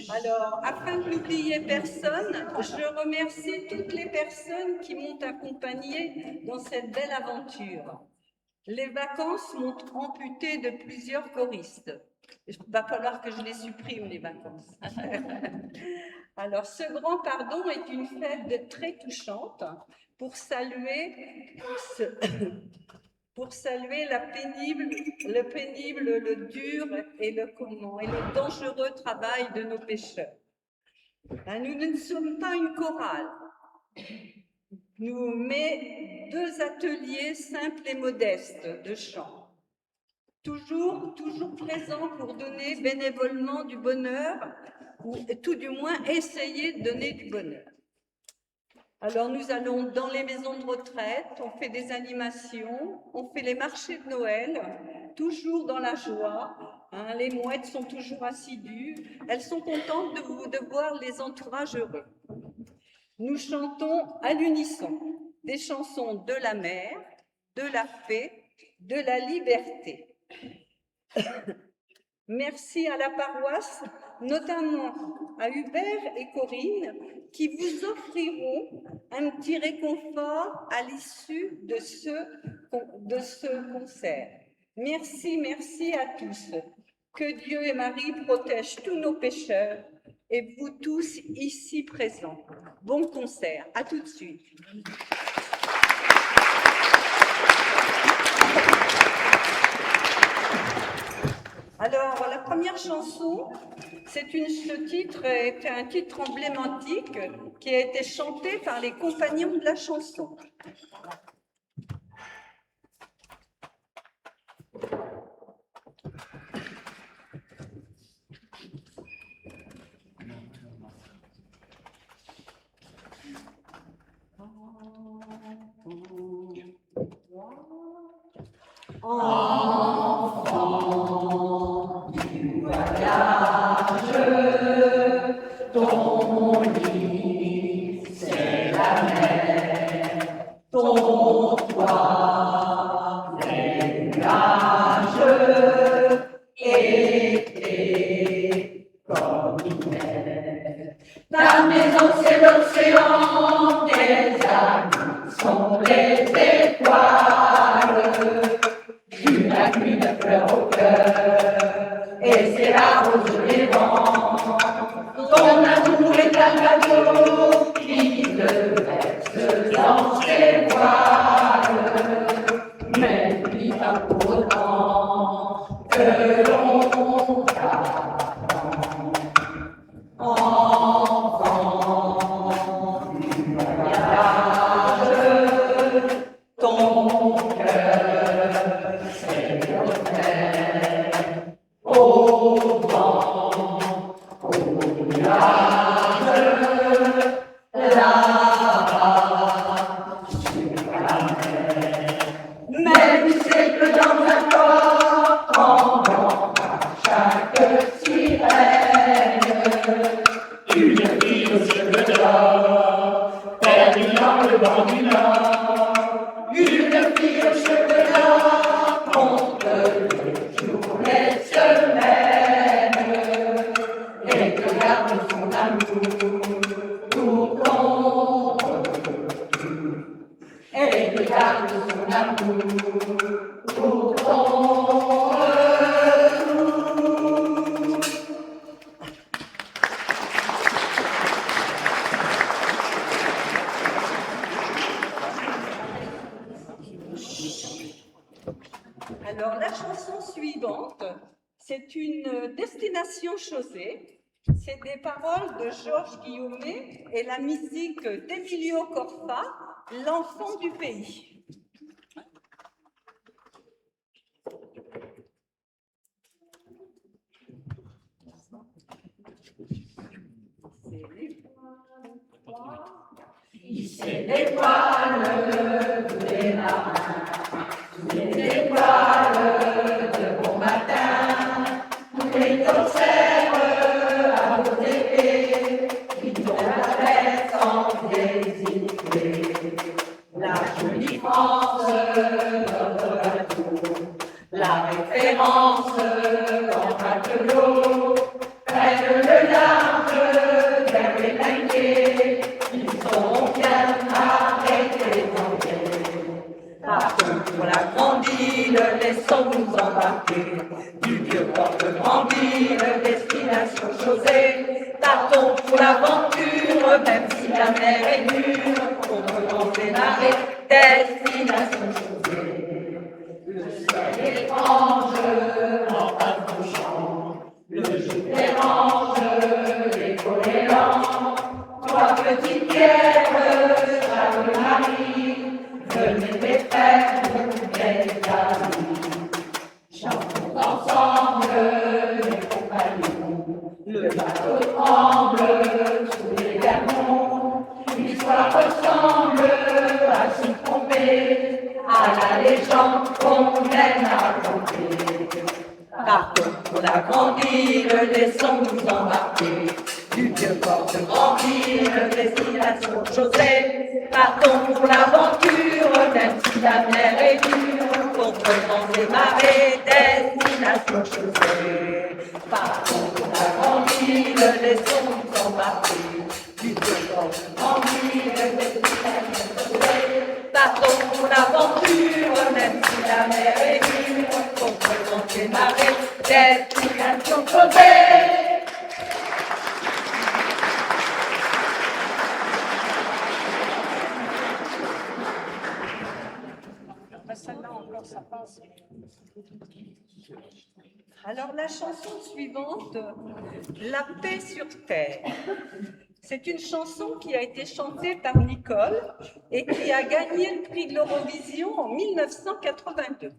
Alors, afin de n'oublier personne, je remercie toutes les personnes qui m'ont accompagnée dans cette belle aventure. Les vacances m'ont amputé de plusieurs choristes. Il va falloir que je les supprime, les vacances. Alors, ce grand pardon est une fête très touchante pour saluer le pénible, le dur et le dangereux travail de nos pêcheurs. Nous ne sommes pas une chorale, mais deux ateliers simples et modestes de chant. Toujours présents pour donner bénévolement du bonheur, ou tout du moins essayer de donner du bonheur. Alors nous allons dans les maisons de retraite, on fait des animations, on fait les marchés de Noël, toujours dans la joie. Les mouettes sont toujours assidues, elles sont contentes de voir les entourages heureux. Nous chantons à l'unisson des chansons de la mer, de la paix, de la liberté. Merci à la paroisse, notamment à Hubert et Corinne, qui vous offriront un petit réconfort à l'issue de ce concert. Merci à tous. Que Dieu et Marie protègent tous nos pécheurs et vous tous ici présents. Bon concert, à tout de suite. Alors, la première chanson, ce titre est un titre emblématique qui a été chanté par les compagnons de la chanson. Enfant du voyage, ton lit c'est la mer, ton toit les nuages, été comme hiver. Ta maison c'est l'océan, tes amis sont les étoiles. La pluie de fleurs au cœur, et c'est la rose de les vents. Ton amour est un bateau qui te verse dans ses voiles, mais n'oublie pas pour autant que l'on t'attend. Enfant du voyage, ton cœur au vent, au nuage, là-bas sur la mer. Mais tu sais que dans un corps, pendant chaque sirène, une fille aux cheveux d'or, perdue dans le vent du nord, une fille aux cheveux d'or, compte les semaines et que garde son amour tout contre tout, et que garde son amour tout contre tout. Alors, la chanson suivante, c'est une destination Chausée. C'est des paroles de Georges Guillaumet et la musique d'Emilio Corfa, L'enfant du pays. C'est l'étoile des marins, les étoiles de bon matin, les conserves à vos épées, qui dont la tête sans hésiter. La jolie France, notre bateau, la référence en matelot, près de le large. José, partons pour l'aventure, même si la mer est dure, contre vents et marées, destination José. Le ciel est étrange, en face de champ, le jour dérange, l'écho est lent, trois petites pierres, Charles Marie, venez mes frères, mes amis, chantons ensemble, les compagnons, le bateau tremble sous les galons, l'histoire ressemble à s'y tromper, à la légende qu'on aime à raconter. Partons pour la grande île, laissons-nous embarquer. Du vieux port de grande île, destination José. Partons pour l'aventure, même si la mer est dure. Contre vents et marées, destination José. Partons pour la grande île, laissons-nous embarquer. Du vieux port de grande île, destination José. Partons pour l'aventure, même si la mer est dure. Contre vents et marées, destination José. Alors la chanson suivante, La paix sur terre. C'est une chanson qui a été chantée par Nicole et qui a gagné le prix de l'Eurovision en 1982.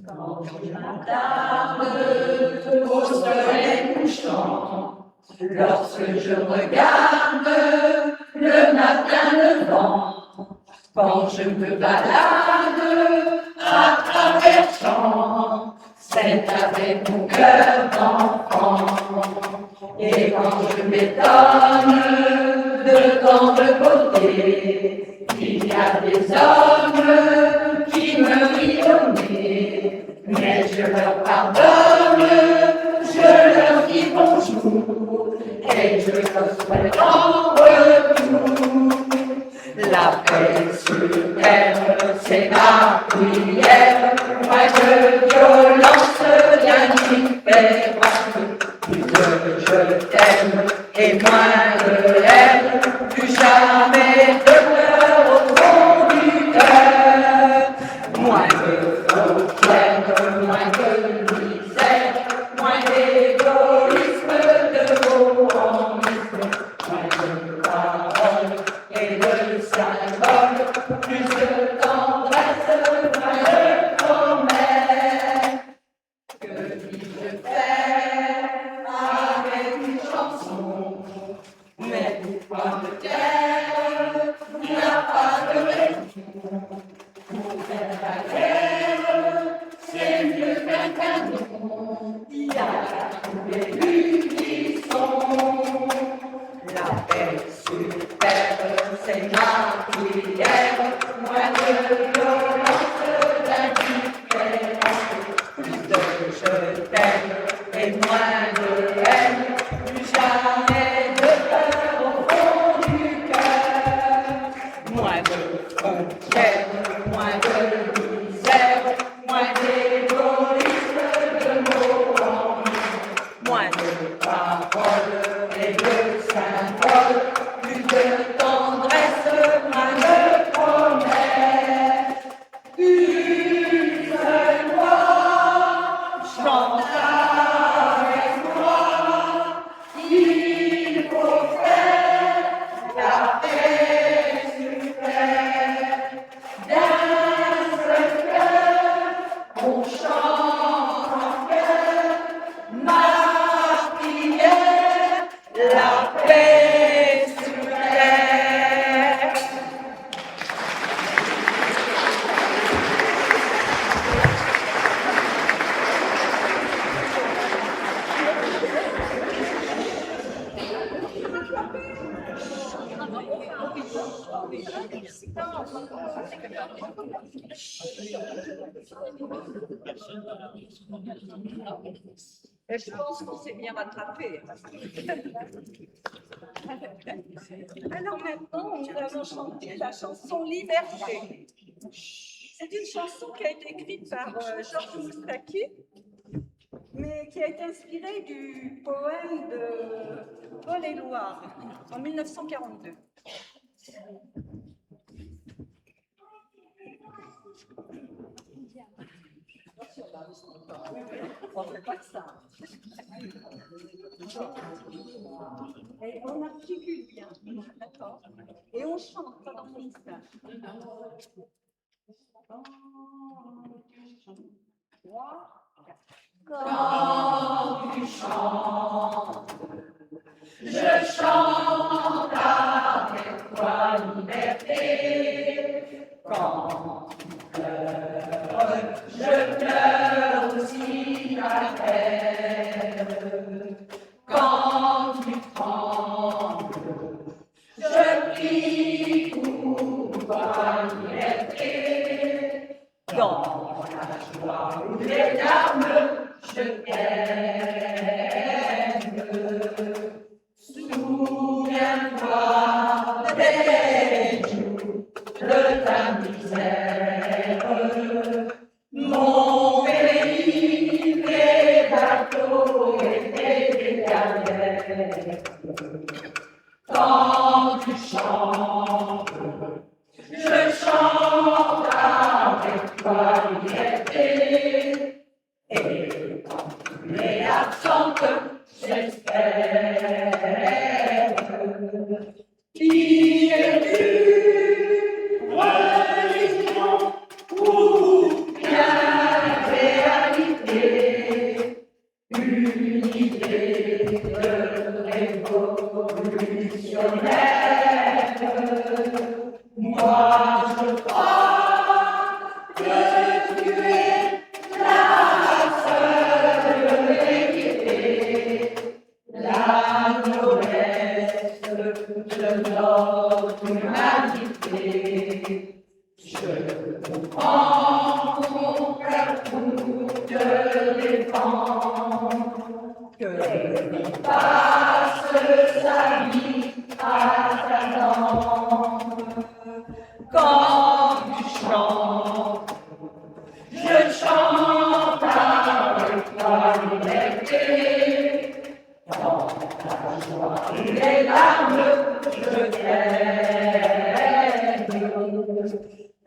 Quand je m'attarde au soleil couchant, lorsque je regarde le matin levant, quand je me balade à travers champs, c'est avec mon cœur d'enfant. Et quand je m'étonne de tant de beauté, il y a des hommes qui me rient au nez, mais je leur pardonne, je leur dis bonjour, et je leur souhaite en retour. La paix sur terre, c'est ma prière, moins de violence, d'indifférence, plus de je t'aime et moins de haine, plus jamais de pleurs au fond du cœur, moins de frontières, moins de misère, moins d'égoïsme, de bourronisme, moins de paroles et de symboles, plus de tendresse, moins de promesses. Que puis-je faire avec une chanson? Mais pourquoi me taire? Il n'y a pas de raison. Pour faire la guerre, c'est mieux qu'un canon. Il y a trouvé l'unisson. La paix sur terre, c'est ma prière. Moins de violence, d'indifférence, plus de je t'aime et moins de haine, plus jamais de peur au fond du cœur. Moins de frontières, moins de misère, moins d'égoïsme, de mots en mine, moins de paroles et de symboles, plus de tendresse, moins de promesses. Une seule voix chante avec moi, il faut faire la paix sur terre. D'un seul cœur, on chante en chœur, ma prière, la paix sur terre. Et je pense qu'on s'est bien rattrapé. Alors maintenant, nous allons chanter la chanson Liberté. C'est une chanson qui a été écrite par Georges Moustaki, mais qui a été inspirée du poème de Paul Éluard en 1942. On ne fait pas que ça. Et on articule bien, d'accord. Et on chante pendant le message. Quand tu chantes, je chante avec toi, liberté. Quand tu pleures, je pleure aussi ta peine. Quand tu trembles, je prie pour toi, liberté. Dans la joie ou les larmes, je t'aime. Souviens-toi des jours de ta misère. Mon pays, les bateaux étaient des galères. Quand tu chantes, je chante avec toi, liberté. Et quand tu es absente, j'espère. Qui es-tu, religion ou bien réalité? Une idée de révolutionnaire. Moi, je crois que tu es la seule vérité, la noblesse de notre humanité. Je comprends ton cœur pour te défendre, que l'on passe sa vie à t'attendre. Quand tu chantes, je chante avec toi, liberté. Dans ta joie et les larmes, je t'aime.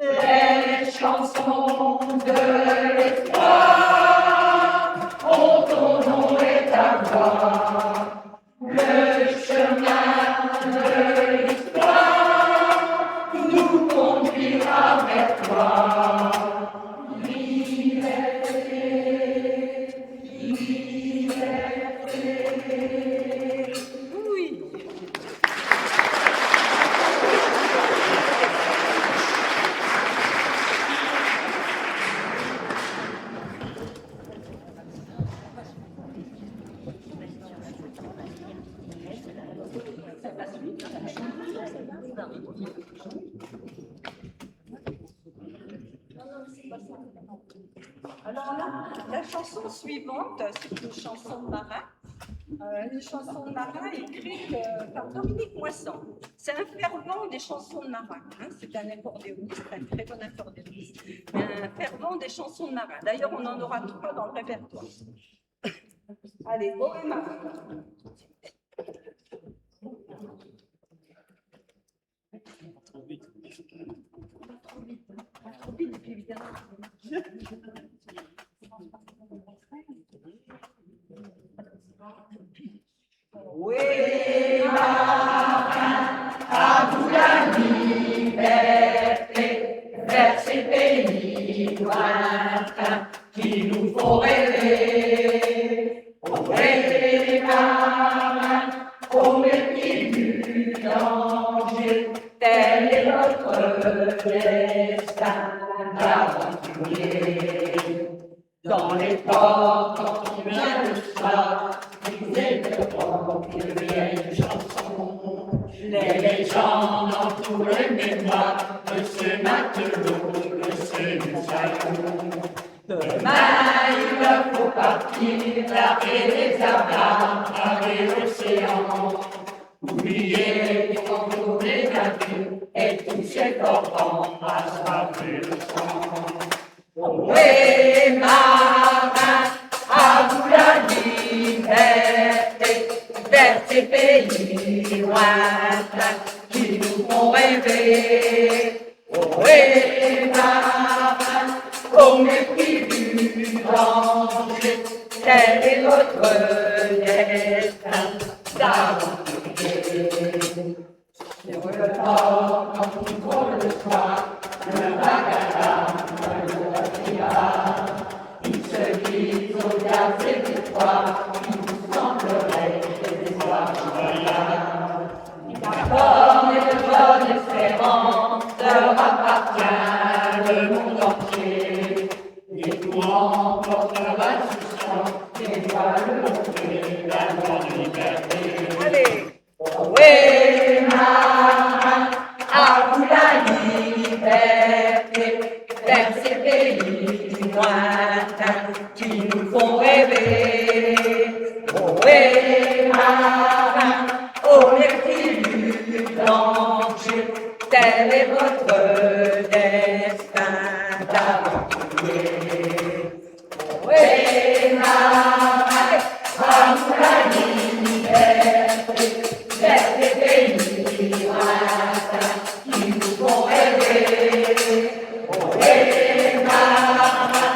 Les chansons de l'espoir ont ton nom et ta voix. Le chemin de l'histoire nous conduira vers toi. Liberté, liberté. Oui. Alors là, la chanson suivante, c'est une chanson de marin. Une chanson de marin écrite par Dominique Moisson. C'est un fervent des chansons de marin. Hein. C'est un accordéoniste, un très bon accordéoniste. Un fervent des chansons de marin. D'ailleurs, on en aura 3 dans le répertoire. Allez, haut et marin. Trop vite, et puis évidemment. Oui, marin, à vous la liberté, vers ces pays lointains qui nous font rêver. Oui, marin, au métier du danger, tel est votre destin d'aventurier. Dans les ports, quand on vient le soir, vous écouteront une vieille chanson. Les légendes entourent les mémoires de ces matelots, de ces salons. Demain, il leur faut partir. l'Empire, larguer les armes, braver l'océan. Oubliez qu'on tournait d'un but, et tout ciel portant à braver le sang. Ohé, marin, à vous la liberté, vers ces pays lointains qui nous font rêver. Ohé, marin, au mépris du danger, tel est votre destin d'aventurier. Sur le port, quand tout drôle le soir, le macadam, le regard, il se glisse au gaz et d'étoiles, qui vous semblerait des espoirs royales. La bonne et de bonne espérance leur appartient le monde entier. Et tout emporte l'insouciance et voit le montrer la grande liberté. Allez. Ohé, marin, à vous la liberté, vers ces pays lointains qui nous font rêver. Ohé, marin, au mépris du danger, tel est votre destin d'aventurier. Ohé, marin, à vous la liberté, vers ces pays lointains qui nous font rêver. Ohé, marin,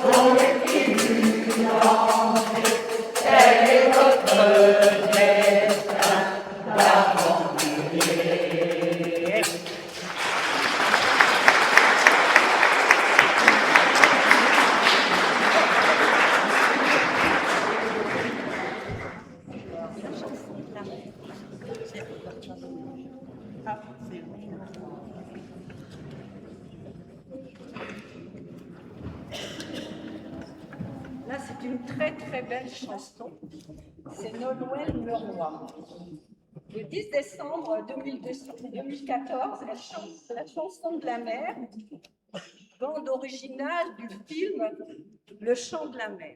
au mépris du danger, tel est votre destin d'aventurier. Là, c'est une très très belle chanson. C'est Nolwenn Leroy. Le 10 décembre 2014, elle chante la chanson de la mer, bande originale du film Le chant de la mer.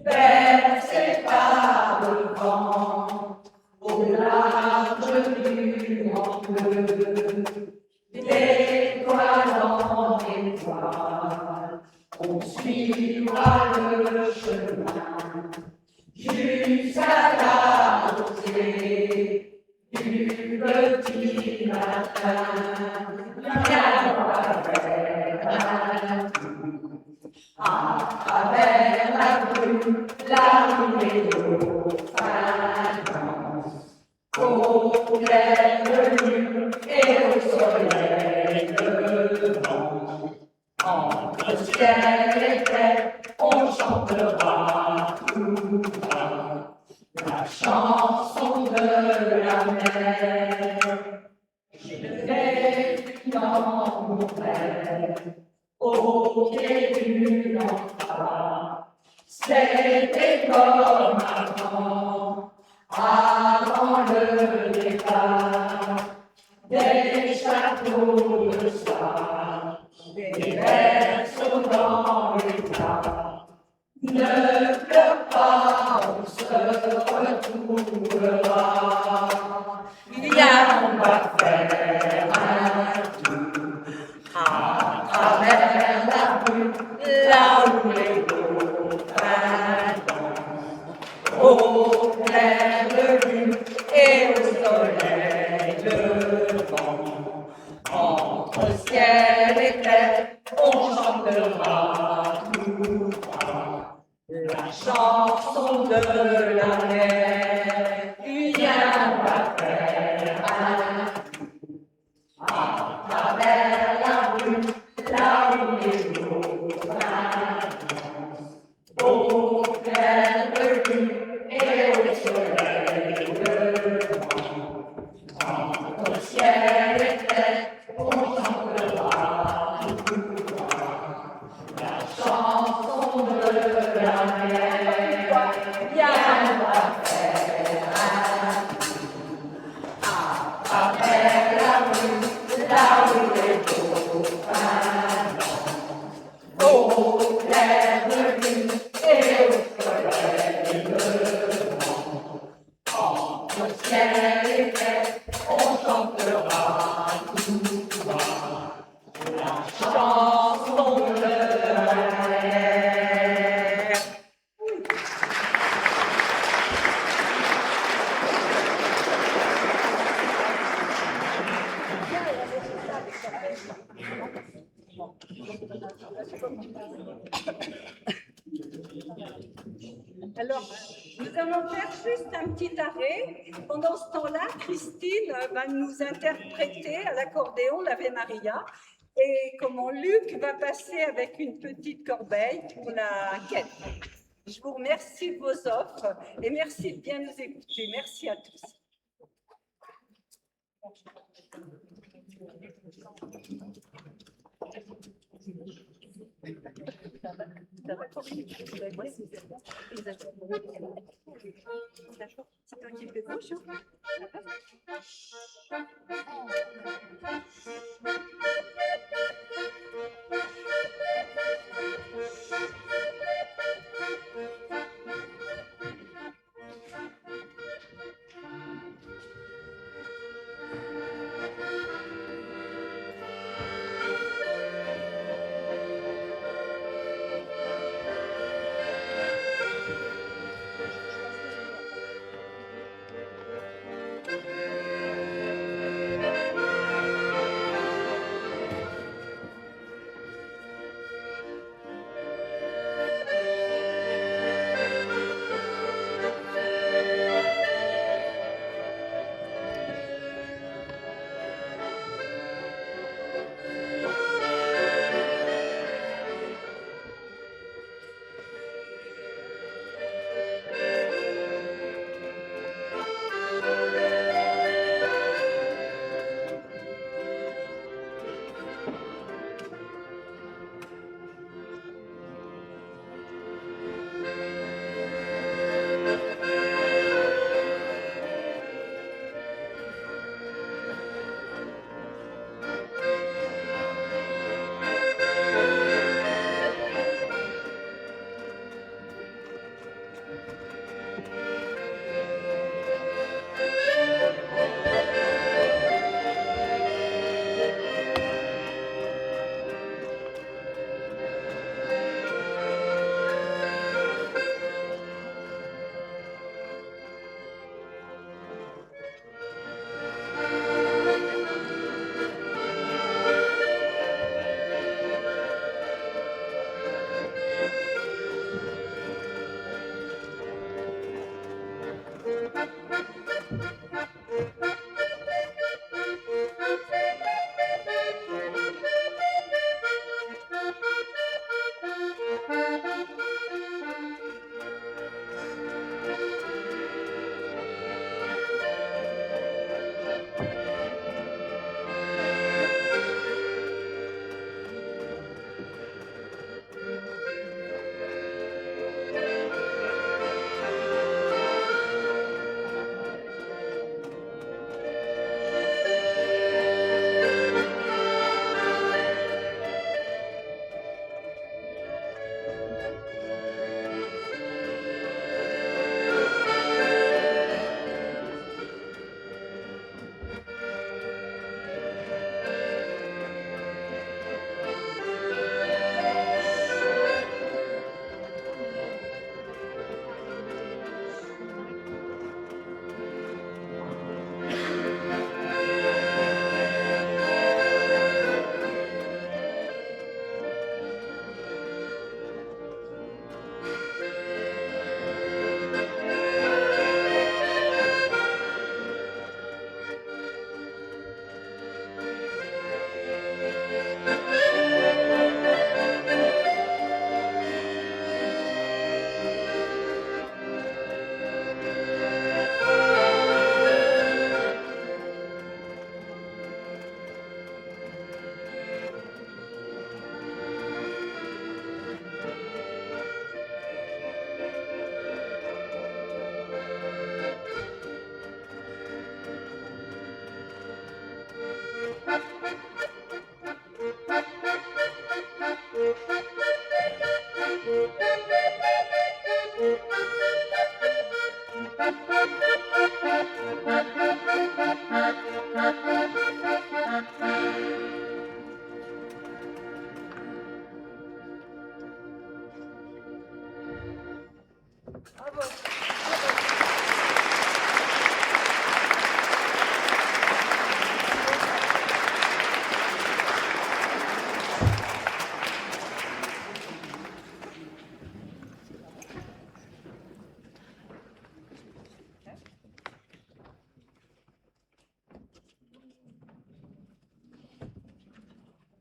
Bercé par le vent, au large du monde bleu, d'étoile en étoile, on suivra le chemin jusqu'à la rosée du petit matin. Viens voir vers à travers la brume, là où les dauphins dansent, au clair de lune et au soleil levant. Entre ciel et terre, on chantera tout bas la chanson de la mer. Je l'ai vu dans mon rêve, au pied du lampard, c'était comme avant le départ, des châteaux de sable, des berceaux dans les bras. Ne pleure pas, on se retrouvera. Viens, on va faire un tour à travers la rue, là où les dauphins dansent, au clair de lune et au soleil levant. Entre ciel et terre, on chantera tout bas la chanson de la mer. Viens, on va faire un tour à travers la rue, là où les dauphins dansent, au clair de lune et au soleil levant. Alors, nous allons faire juste un petit arrêt. Pendant ce temps-là, Christine va nous interpréter à l'accordéon l'Ave Maria. Et comment Luc va passer avec une petite corbeille pour la quête. Je vous remercie de vos offres et merci de bien nous écouter. Merci à tous. C'est toi qui fais gauche,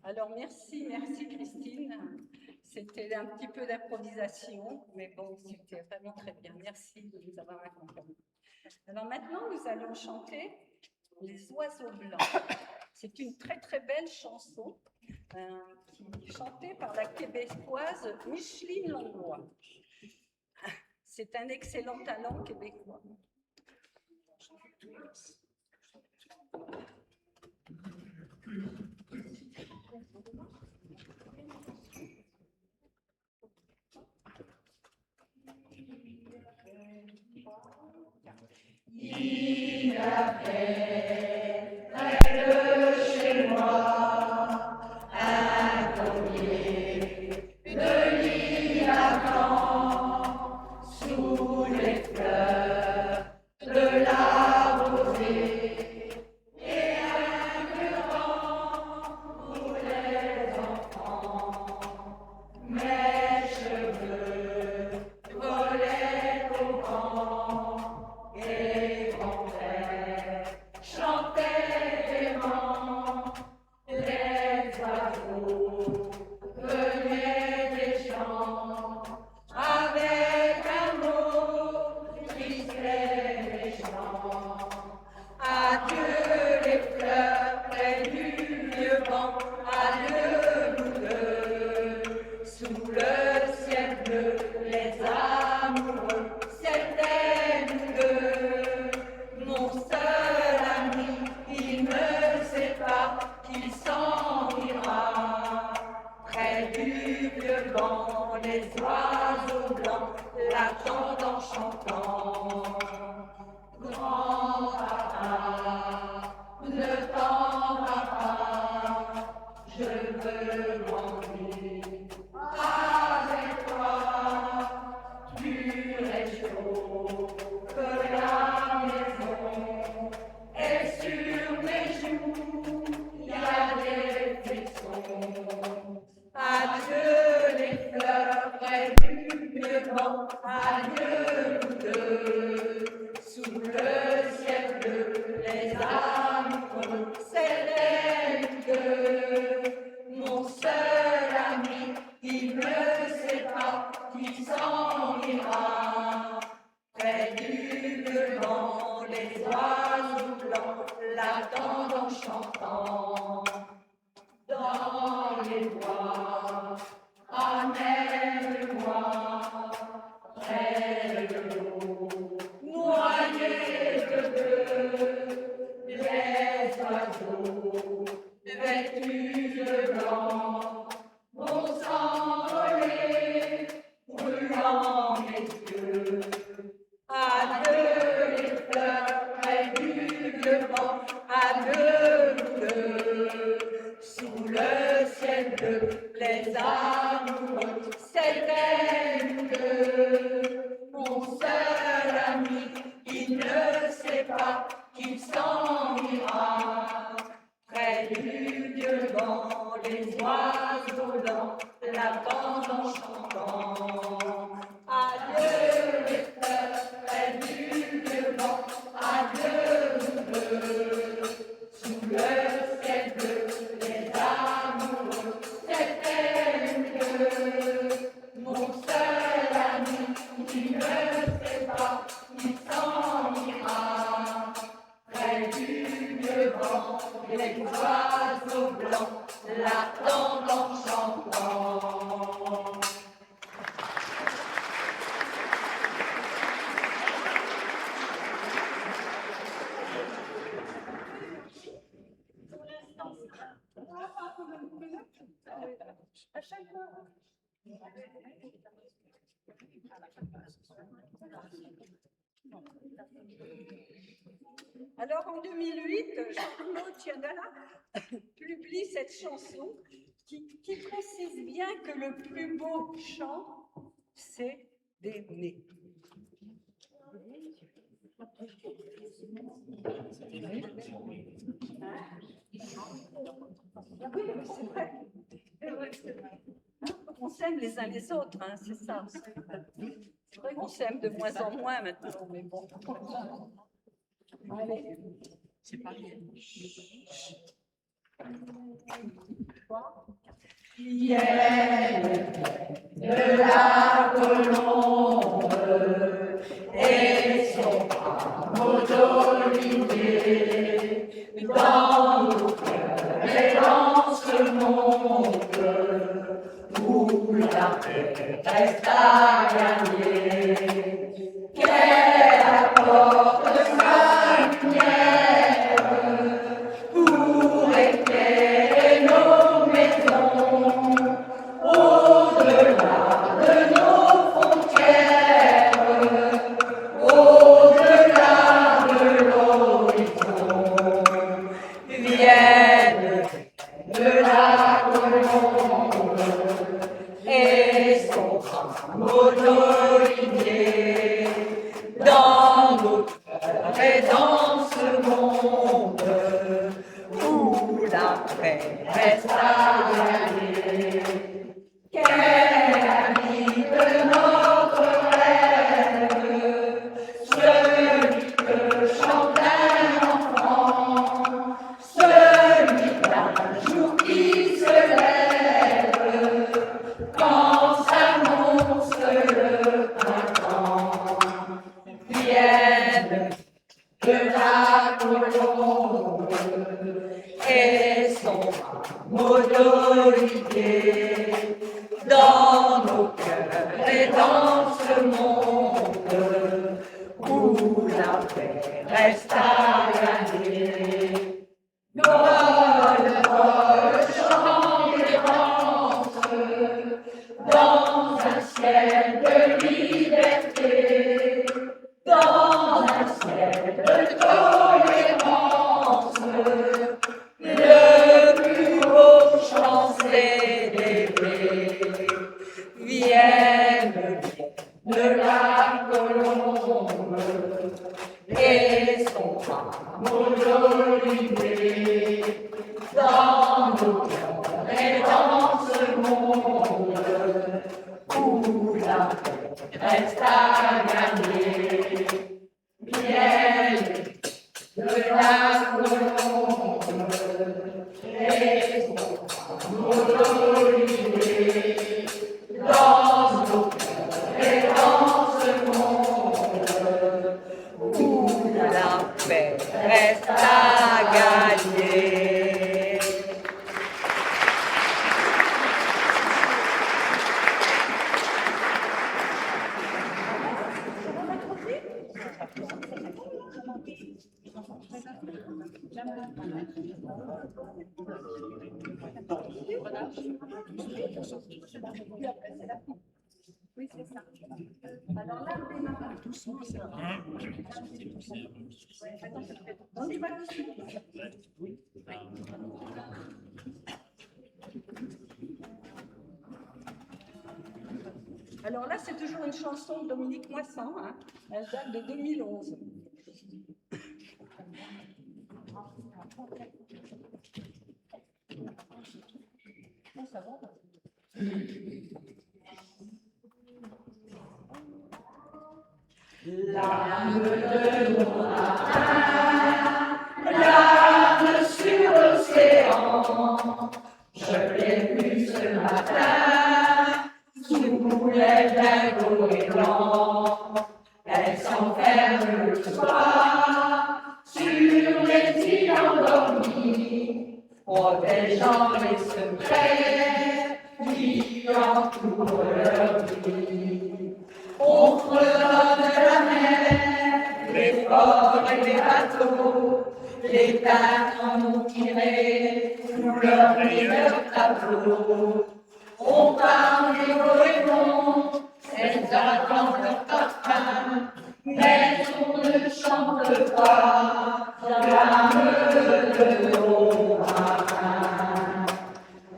Alors merci Christine. C'était un petit peu d'improvisation, mais bon, c'était vraiment très bien. Merci de nous avoir accompagnés. Alors maintenant, nous allons chanter Les oiseaux blancs. C'est une très très belle chanson qui est chantée par la québécoise Micheline Langlois. C'est un excellent talent québécois. Il avait près de chez moi un pommier de lilas blanc sous les fleurs de la rosée et un mur pour les enfants. Mes cheveux volaient au vent et grand-père chantait gaiement. Les oiseaux venaient des champs avec un mot tristait méchant. Adieu les fleurs près du vieux vent, adieu nous deux, sous le ciel bleu, les amoureux, c'était nous deux. Mon seul ami, il ne sait pas qu'il s'en ira. Près du vieux vent, les oiseaux blancs l'attendent en chantant. Grand-papa, ne t'en vas pas, je veux grandir avec toi. Tu réchauffe la maison et sur mes joues il y a des frissons. Adieu les fleurs près du vieux vent, adieu nous deux, sous le ciel bleu, les amoureux, c'était nous deux. Mon seul ami, il ne sait pas qu'il s'en ira. Près du vieux vent, les oiseaux blancs l'attendent en chantant. Dans les bois, emmène-moi près de l'eau, noyé de bleu, les oiseaux vêtus de blanc vont s'envoler, brûlant mes yeux. Adieu les fleurs près du vieux vent, adieu nous deux, sous le ciel bleu, les amoureux, c'était nous deux. Mon seul ami, il ne sait pas qu'il s'en ira. Près du vieux vent, les oiseaux blancs l'attendent en chantant. Adieu les fleurs près du vieux vent, adieu nous deux, sous le ciel bleu, les amoureux, c'était nous deux. Mon seul ami, il ne sait pas, il s'en ira. Près du vieux vent, les oiseaux blancs l'attendent en chantant. À chaque fois. Alors en 2008, Jean-Claude Chiadala publie cette chanson qui précise bien que le plus beau chant, c'est d'aimer. C'est vrai. On s'aime les uns les autres, hein, c'est ça. C'est vrai qu'on s'aime de moins en moins maintenant, mais bon. Allez. C'est pas Vienne de la colombe et son rameau d'olivier dans nos cœurs et dans ce monde où la paix reste à gagner. Qu'elle apporte sa lumière pour éclairer nos maisons au-delà de nos frontières, au-delà de l'horizon. Vienne de la colombe et son rameau d'olivier dans nos cœurs et dans ce monde où la paix reste à gagner. Quel ami de notre rêve, celui que chante un enfant, celui d'un jour qui se lève quand s'annonce le printemps. Vienne de la colombe et son rameau d'olivier dans nos cœurs et dans ce monde où la paix reste à gagner. Vol, vol, chant d'errance dans un ciel de liberté, dans un ciel de tolérance, le plus beau chant célébré. Vienne de la colombe et son rameau d'olivier dans nos cœurs et dans ce monde où la paix reste à gagner. Vienne de la colombe et son rameau d'olivier dans nos cœurs et dans ce monde où la paix reste à gagner. Oui, c'est ça. Alors là, on démarre doucement. On y va doucement. Alors là, c'est toujours une chanson de Dominique Moissan, hein. Elle date de 2011. Ça va. L'âme de nos marins, l'âme sur l'océan, je l'ai vue ce matin, sous l'aile d'un goéland. Elle s'enferme le soir sur les îles endormies, protégeant les secrets qui entourent leur vie. On fredonne la mer, les forts et les bateaux, les teintes ont tiré sous leur meilleur tableau. On parle des goélands, elles attendent leur parfum, mais on ne chante pas l'âme de nos marins.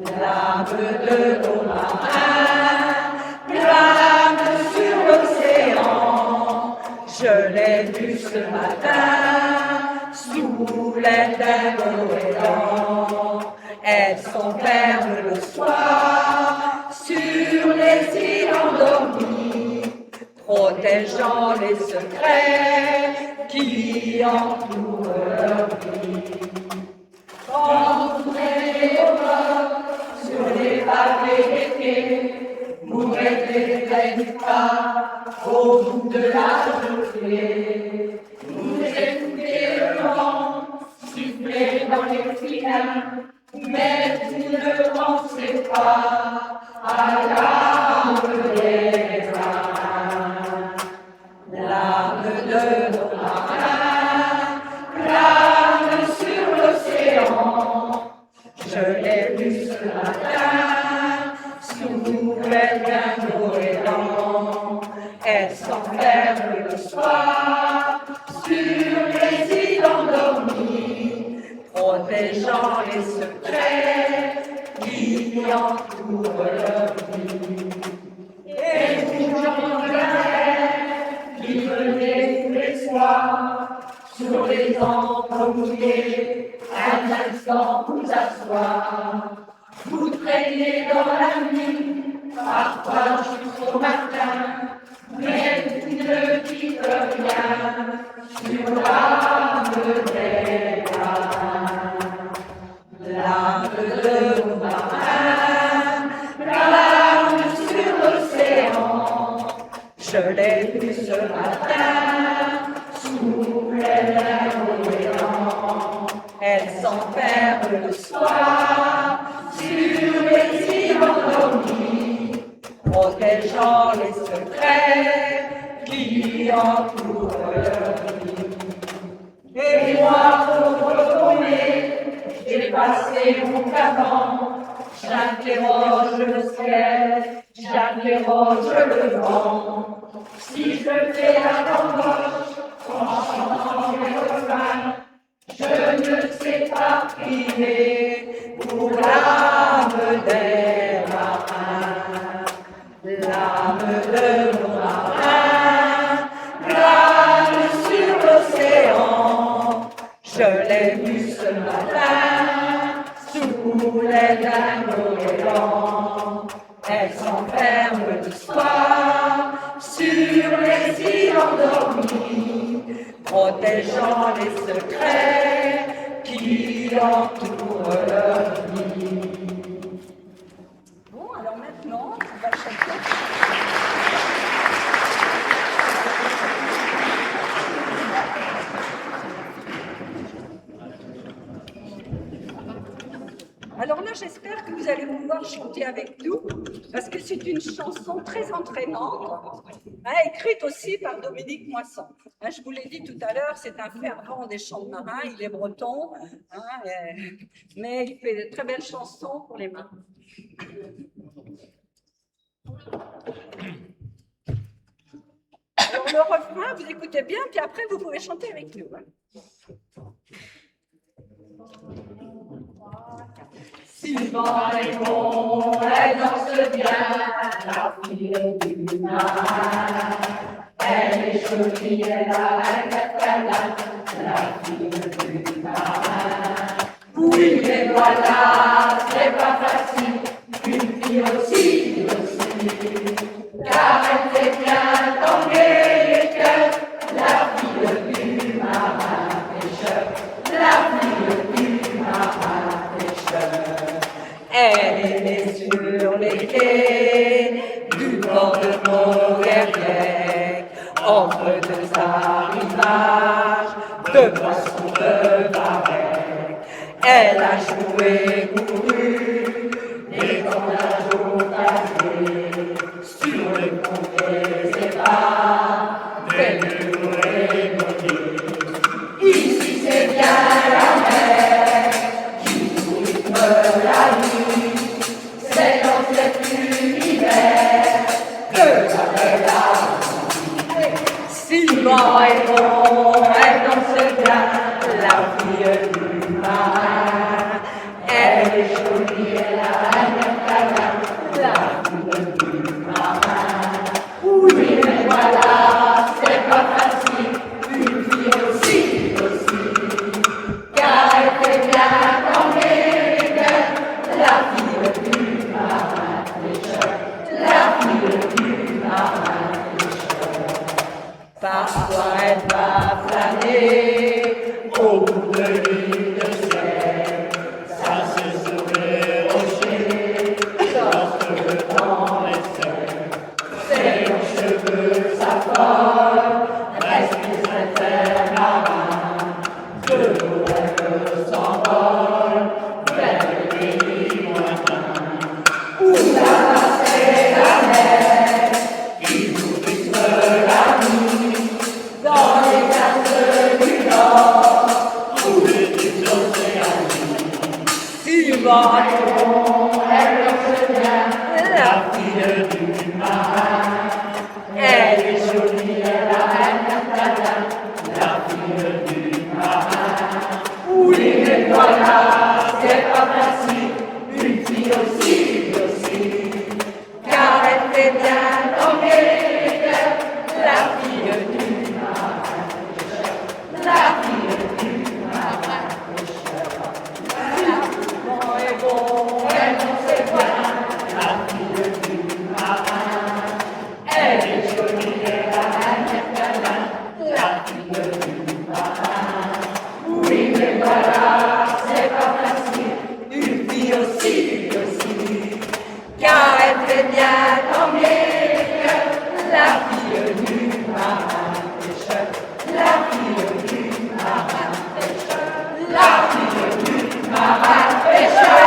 L'âme de nos marins, l'âme sur l'océan, je l'ai vue ce matin, sous l'aile d'un goéland. Elles s'enferment le soir sur les îles endormies, protégeant les secrets qui entourent leur vie. Quand vous siffler dans les filins, mais vous ne pensez pas à l'âme des marins, l'âme de nos marins, plane sur l'océan. Je l'ai vue ce matin, sous les bien goélands. Elle s'enferme le soir sur les îles endormies, protégeant les secrets qui entourent leur vie. Et vous, gens de la terre, qui venez tous les soirs sur les encres mouillées, un instant vous asseoir. Vous traînez dans la nuit, parfois jusqu'au matin, mais vous ne dites rien sur l'âme des marins. L'âme de nos marins, l'âme sur l'océan. Je l'ai vue ce matin, sous les goélands. Elle s'enferme le soir sur les îles endormies, protégeant les secrets qui entourent leur vie. Et moi, pauvre paumé, j'ai passé mon caban, j'interroge le ciel, j'interroge le vent. Si je fais la bamboche en chantant mes refrains, je ne sais pas prier pour l'âme des marins, l'âme de nos marins, plane sur l'océan. Je l'ai vue ce matin, sous les goélands. Elle s'enferme le soir sur les îles endormies, protégeant les secrets qui entourent leur vie. Bon, alors maintenant, on va chanter. Alors là, j'espère que vous allez pouvoir chanter avec nous, parce que c'est une chanson très entraînante, écrite aussi par Dominique Moisson. Je vous l'ai dit tout à l'heure, c'est un fervent des chants de marins, il est breton, mais il fait de très belles chansons pour les marins. Alors le refrain, vous écoutez bien, puis après vous pouvez chanter avec nous. Si le vent est bon, elle danse bien, la fille du marin. Elle est jolie, elle a un catalan, la fille du marin. Oui, mais voilà, c'est pas facile, une fille aussi, car elle fait bien tanguer les cœurs, la fille du marin pêcheur, la fille du marin pêcheur. Elle est née sur les quais du port de Montguerrier, entre deux arrivages de poissons de Varech. Elle a joué, couru, et dans la journée, sur le pont des épaves, des murs et nos ici c'est bien la mer qui nous rythme la nuit. C'est dans cet univers que j'avais la vie. Si le vent est bon, elle danse bien, la fille du marin. Elle est jolie, elle a un câlin, la fille du marin. Oui, mais voilà, c'est pas facile, une fille aussi, car elle fait bien tanguer les cœurs, la fille du marin pêcheur, la fille du marin pêcheur. Parfois elle va flâner au bout de l'île de Sèvres, ça se sauver au bateau, elle marche bien, la fille du marin. Elle est jolie, elle a un catalan, la fille du marin. Oui, mais voilà, c'est pas facile, une fille aussi, car elle fait bien tomber les cœurs, la fille du marin. La fille du marin pêcheur. Le vent est bon, elle n'en sait pas, la fille du marin. Elle est jolie, elle a un air câlin, la fille du marin. Oui, mais voilà, c'est pas facile, une fille aussi, car elle fait bien tomber les cœurs, la fille du marin pêcheur. La fille du marin pêcheur. La fille du marin pêcheur.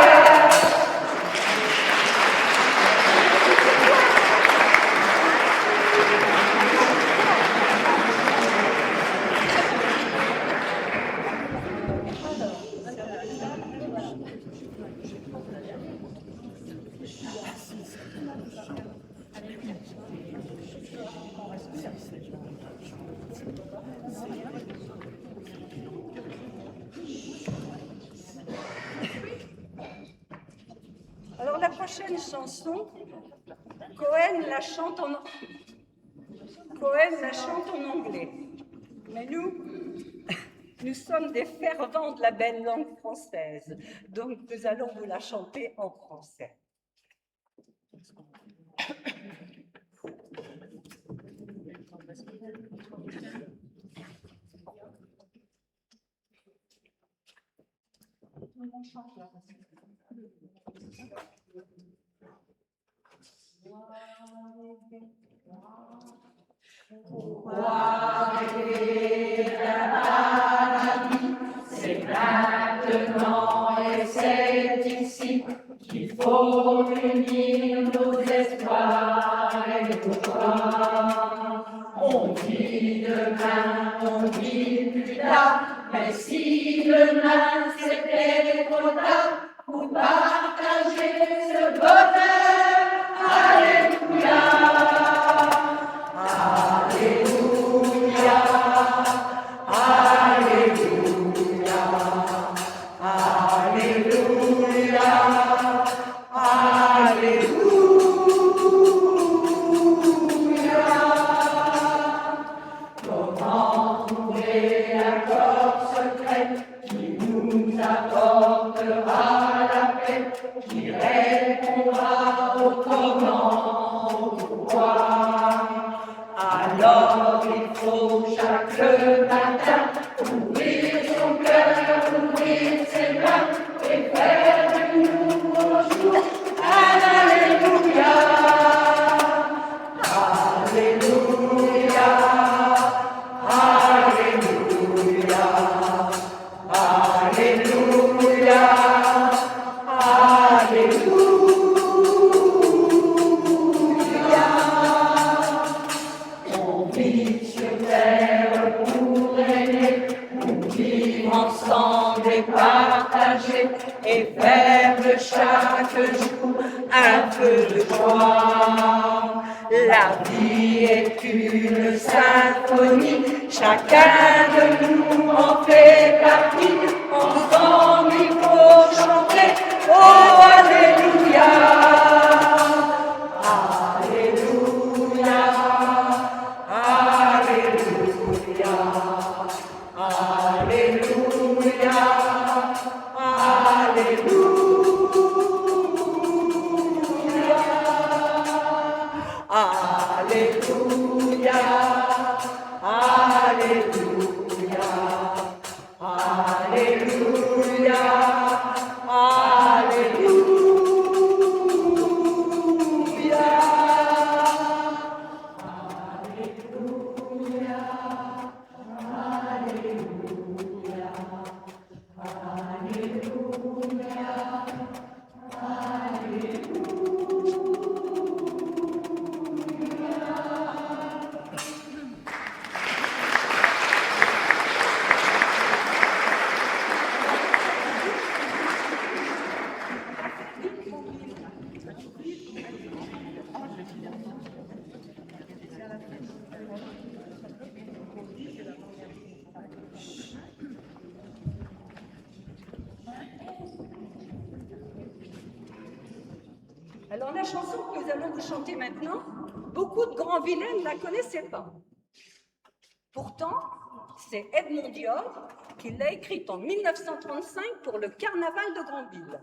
Alors la prochaine chanson, Cohen la chante en anglais. Mais nous sommes des fervents de la belle langue française, donc nous allons vous la chanter en français. C'est maintenant et c'est ici qu'il faut unir nos espoirs et nos joies. On dit demain, on dit plus tard, mais si demain c'était trop tard pour partager ce bonheur, alléluia, alléluia, alléluia, alléluia, alléluia. Comment trouver l'accord secret qui nous apportera la paix, qui répondra au comment, au pourquoi? Alors il faut chaque matin ouvrir son cœur, ouvrir ses mains et faire du nouveau jour un alléluia. Alléluia, alléluia, alléluia, alléluia. On vit sur terre pour aimer, pour vivre ensemble et partager, et faire de chaque jour un peu de joie. La vie est une symphonie, chacun de nous en fait partie. Ensemble il faut chanter, oh alléluia, alléluia, alléluia, alléluia, alléluia, alléluia, alléluia, Alors la chanson que nous allons vous chanter maintenant, beaucoup de grands vilains ne la connaissaient pas. Pourtant, c'est Edmond Dior qui l'a écrite en 1935 pour le carnaval de Granville.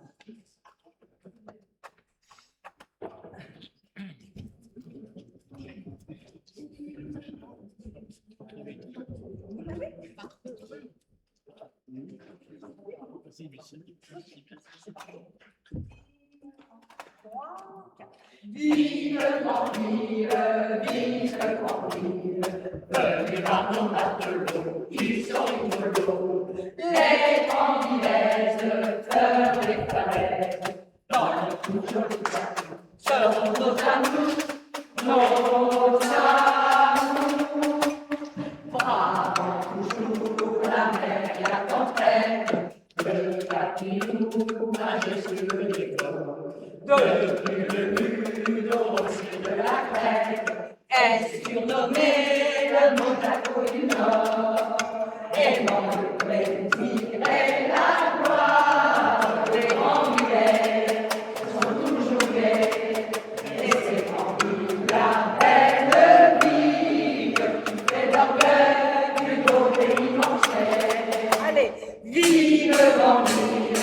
Vive Granville, vive Granville, venez voir nos matelots, ils sont rigolos. Les Granvillaises pleurent les falaises, dans le tout joli bateau, seront nos amours, nos amours. Bravant toujours la mer et la tempête, le papillon majestueux des côtes. Depuis le but de la crête, est surnommé le Monaco du Nord, aimant le plaisir et la gloire. Les Granvillais sont toujours gais, et c'est Granville la belle ville qui fait l'orgueil du beau pays français. Allez, Vive Granville,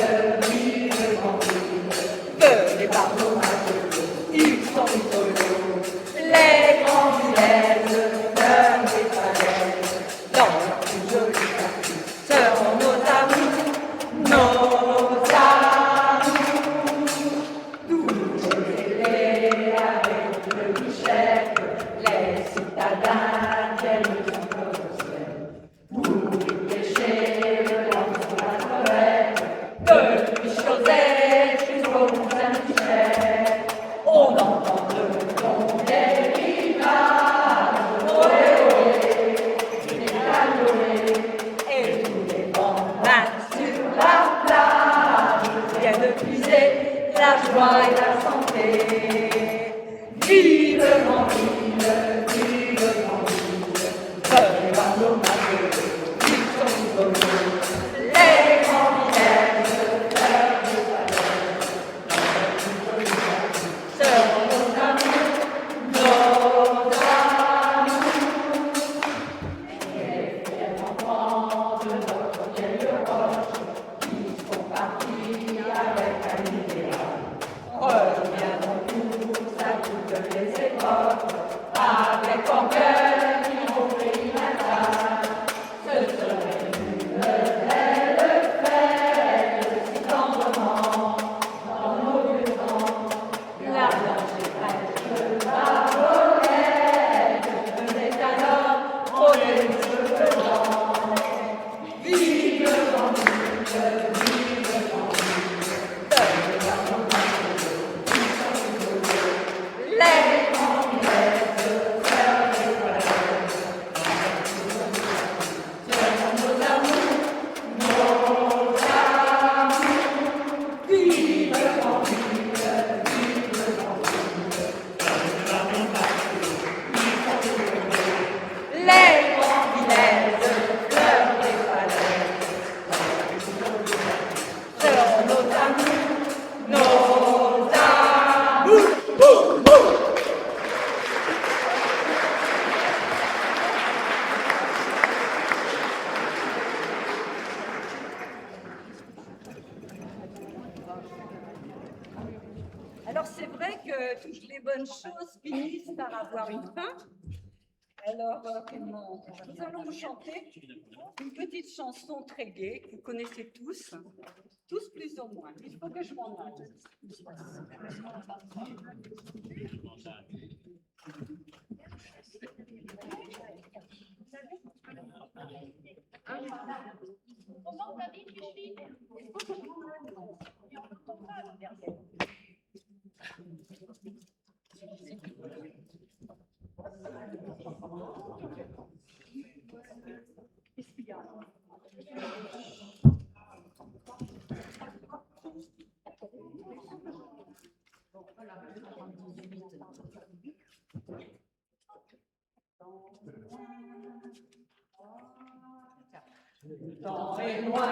vive Granville, venez par nos matelots, ils sont rigolos. Les Granvillaises pleurent les falaises, dans leur plus joli tapis, seront nos amours, nos amours. Tous les avec le Michel, les citadins viennent sont au ciel. Vous pêchez le long sur la forêt, depuis Joseph jusqu'au Saint-Michel. On entend le long des rivages, ohé, ohé, des canoës, et tous les bambins sur la plage viennent puiser la joie et la santé. Vive Granville, vive Granville, venez voir nos matelots, ils sont rigolos. Les Granvillaises pleurent les falaises, dans leur plus joli tapis, seront nos amours, nos amours. Les fiers enfants de notre vieille roche, qui sont partis avec un idéal, reviendront tous à toutes les époques, avec orgueil au pays natal. Ce serait une belle fête, si tendrement, dans nos vieux temps, la blanche et fraîche Barbolette venait alors rôder les cheveux blancs. Vive Granville, vive Granville, venez voir nos matelots, ils sont rigolos. Les Granvillaises pleurent les falaises, seront nos amours, nos amours. Vive Granville, vive Granville, venez voir nos matelots, ils sont rigolos. Les Granvillaises pleurent les falaises, seront nos amours, nos amours. alors c'est vrai que toutes les bonnes choses finissent par avoir une fin. Alors, nous allons vous chanter une petite chanson très gaie que vous connaissez tous plus ou moins. Il faut que je m'en aille. Dans et loin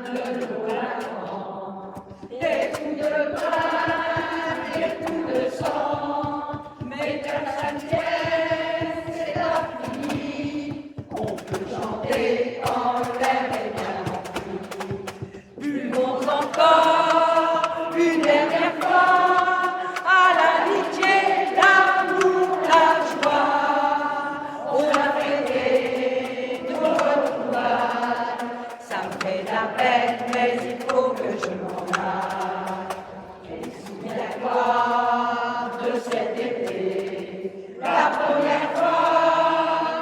de l'Ouragan, des coups de bras et m'arrête, mais il faut que je m'en aille. Et souviens-toi de cet été, la première fois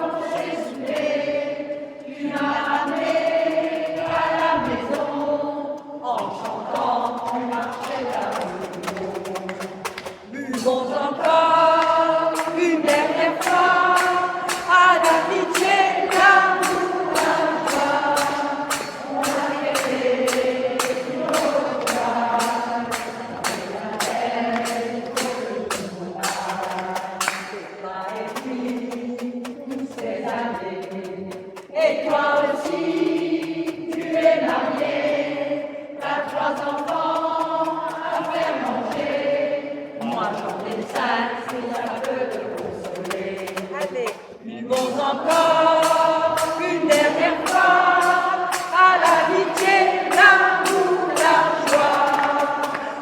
qu'on s'est soulé, tu m'as ramené à la maison, en chantant, tu marchais la maison. Buvons encore une dernière fois à l'amitié, l'amour, la joie. On a fêté nos regards, la belle c'est pas écrit toutes ces années. Et toi aussi, tu es marié, t'as 3 enfants à faire manger. Moi j'en ai 5, si ça peut te consoler. Allez, Buvons encore une dernière fois à l'amitié, l'amour, la joie.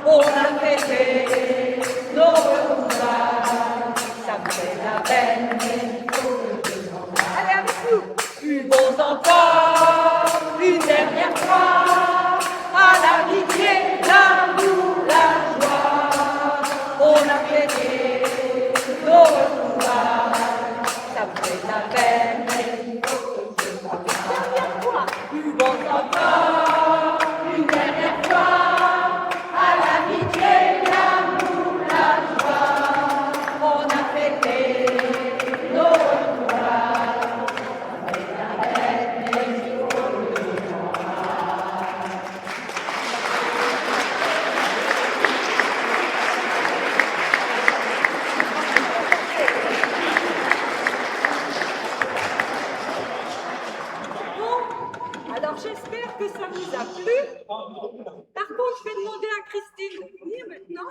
On a fêté nos retrouvailles, ça me fait la peine, mais il faut que je m'en aille. allez avec nous. Buvons encore une dernière fois à l'amitié, l'amour, la joie. On a fêté nos retrouvailles, ça me fait la peine, mais il faut que je m'en aille. Buvons encore une dernière fois à l'amitié, l'amour, la joie. On a fêté nos retrouvailles, ça me fait la peine, mais il faut que je m'en aille. Bon, alors j'espère que ça vous a plu. Par contre, je vais demander à Christine de venir maintenant,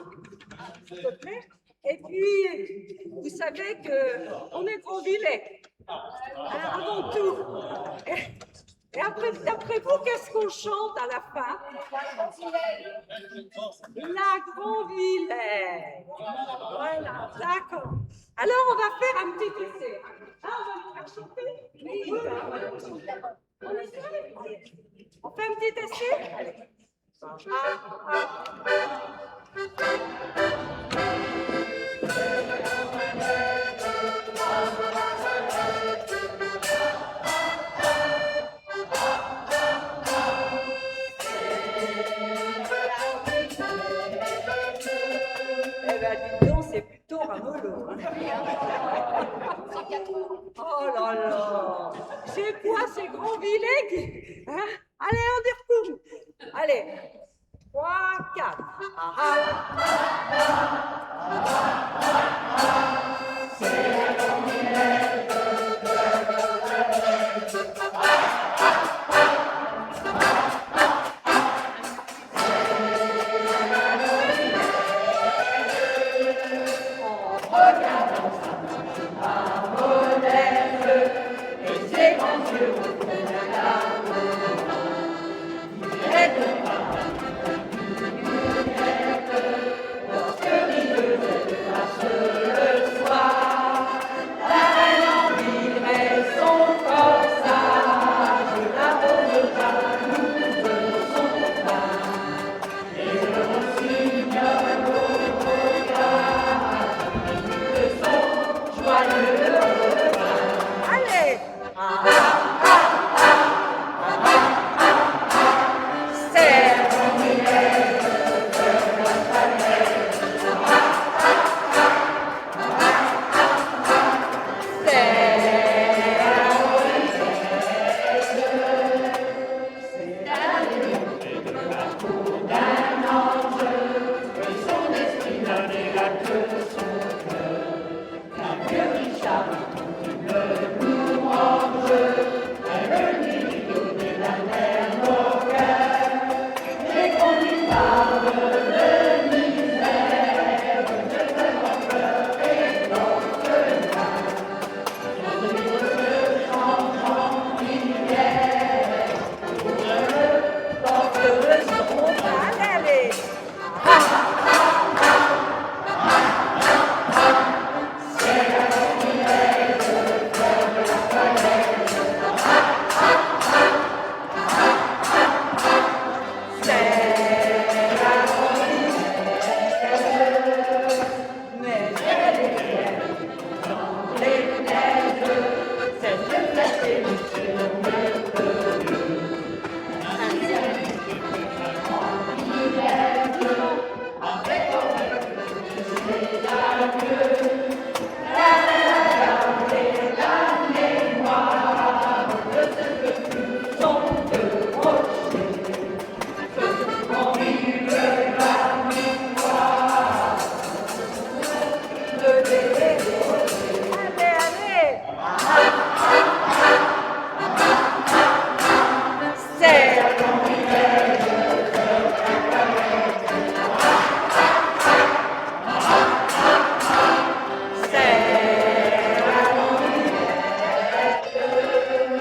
s'il te plaît. Et puis, vous savez qu'on est Grandvillais, avant tout. Et après, d'après vous, qu'est-ce qu'on chante à la fin? La Grandvillais. Voilà, d'accord. Alors, on va faire un petit essai. Ah, on va le faire chanter? Oui, on essaie? On fait un petit essai? Allez. Eh ben, dis donc, c'est plutôt ramollo. Hein. Oh là là. C'est quoi ces grands vilets qui... Hein? Allez, on y retourne. Allez. 3, 4. Ah, ah.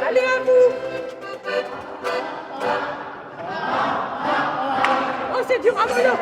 Allez à vous. Oh, c'est du ramolo.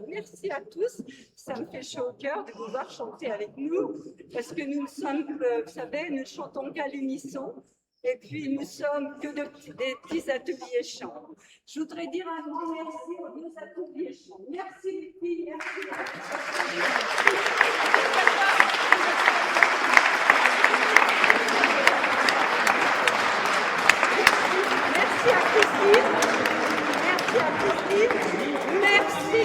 Merci à tous. Ça me fait chaud au cœur de vous voir chanter avec nous, parce que nous sommes, vous savez, nous ne chantons qu'à l'unisson, et puis nous sommes que des petits ateliers chants. Je voudrais dire un grand merci aux deux ateliers chants. Merci les filles, merci. Merci à Christine. Merci à Christine.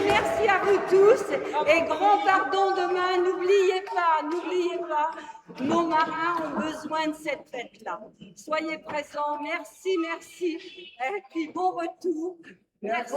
Merci à vous tous. Et grand pardon demain, n'oubliez pas, nos marins ont besoin de cette fête-là. Soyez présents. Merci. Et puis bon retour. Merci.